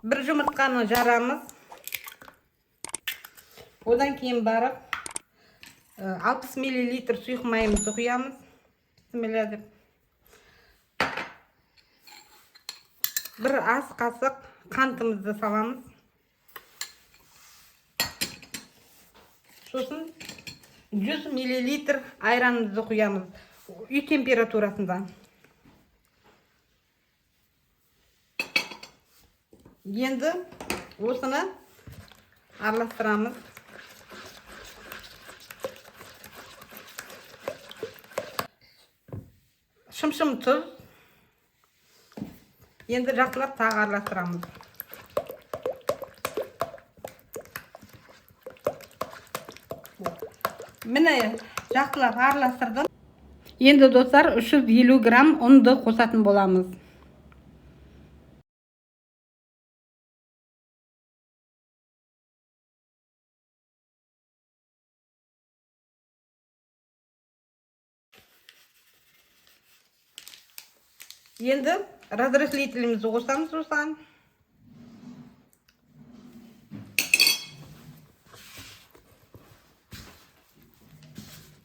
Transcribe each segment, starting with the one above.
Bir жұмыртқаны жарамыз. Одан кейін барып 60 мл сұйық майымызды құямыз. Бісміллә деп. Bir ас қасық қантымызды саламыз. Сосын 100 мл айранымызды құямыз. Үй температурасында. Енді осыны араластырамыз. Шым-шым тұз. Енді жақсылап тағы араластырамыз. Міне жақсылап араластырдым. Енді достар 350 грамм ұнды қосатын боламыз. Енді разрыхлителімізді қосамыз осыған.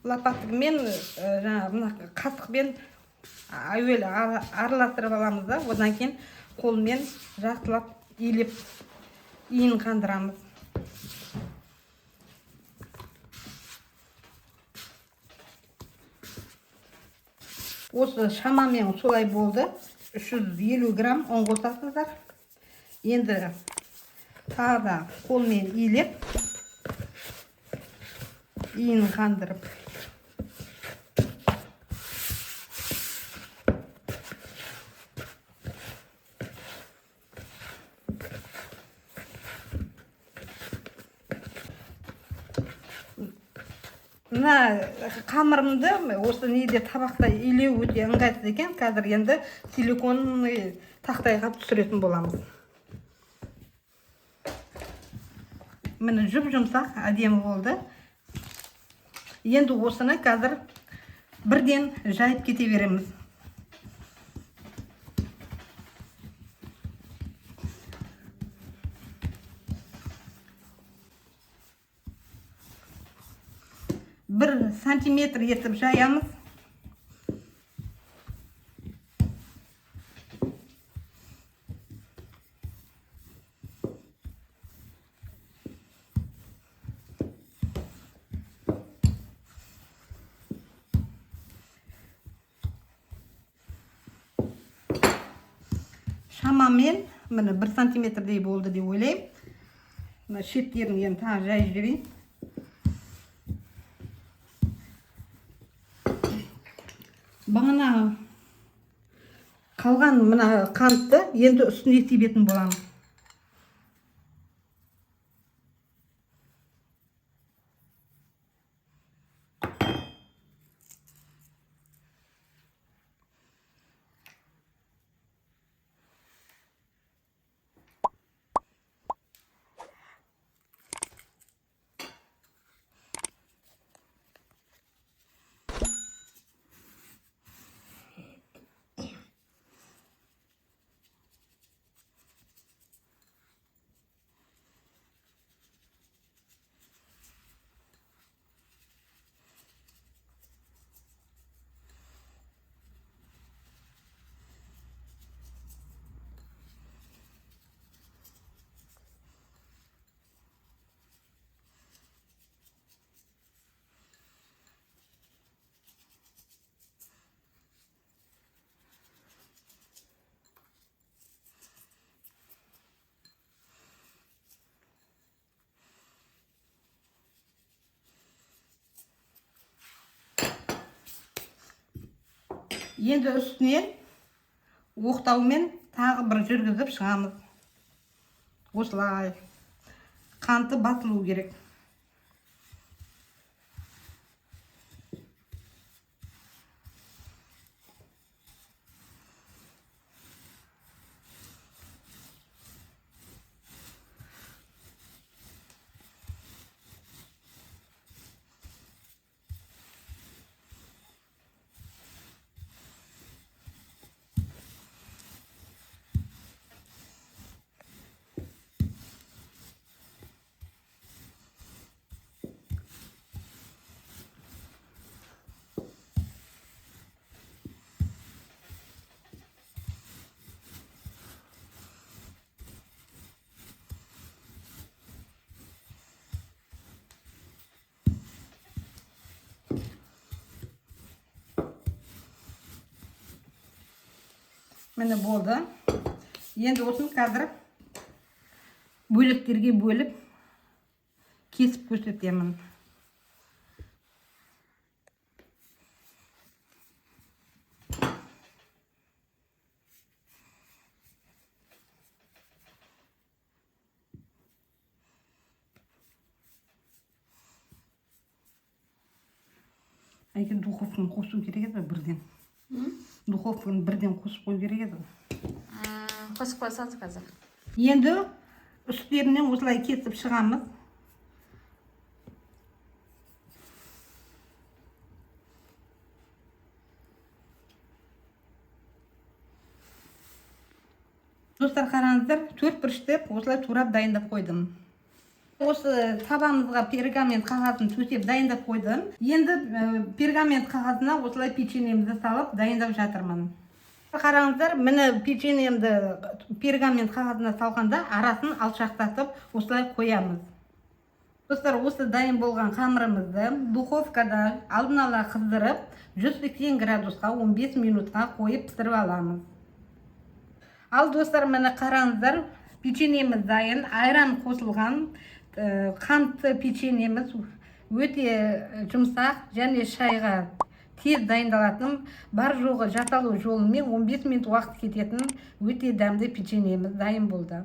Лопатымен, қасықпен әуелі араластырып аламыз да, одан кейін қолмен жақсылап илеп иін қандырамыз. Осы шамамен солай болды. 350 грамм ұн қосасыздар. Енді тағы да қолмен илеп, иін қандырып. Мына қамырымды осы неде табақта илеу өте ыңғайсыз екен. Қазір енді силиконный тақтайға түсіретін боламыз. Міне жұп-жұмсақ әдемі болды. Енді осыны қазір бірден жайып кете береміз. Bir santimetr етіп жаямыз. Шамамен міне 1 сантиметрдей болды деп ойлаймын. Мына шеттерін енді тағы жайып жіберейін. Бағана қалған мына қантты енді үстіне себетін боламыз. Енді үстіне оқтаумен тағы бір жүргізіп шығамыз. Осылай қанты басылу керек. Міне болды. Енді осын қазір бөліктерге бөліп кесіп көрсетемін. Әйке духовканы қосу керек еді бірден. Духовканы бірден қосып қою керек еді. Қосып қойсаңыз қазір. Енді үстерінен осылай кесіп шығамыз. Достар, қараңыздар, 4 бұрыштеп осылай турап дайындап қойдым. Осы табамызға пергамент қағазын төсеп дайындап қойдым. Енді пергамент қағазына осылай печеньемді салып дайындап жатырмын. Қараңыздар, міне печеньемді пергамент қағазына салғанда арасын алшақтатып осылай қоямыз. Достар, осы дайын болған қамырымызды духовкада алдын ала қыздырып 180 градусқа 15 минутқа қойып пісіріп аламыз. Ал достар, міне қараңыздар, печеньеміз дайын, айран қосылған, қантты печеньеміз өте жұмсақ және шайға тез дайындалатын, бар жоғы жасалу жолымен 15 минут уақыт кететін өте дәмді печеньеміз дайын болды.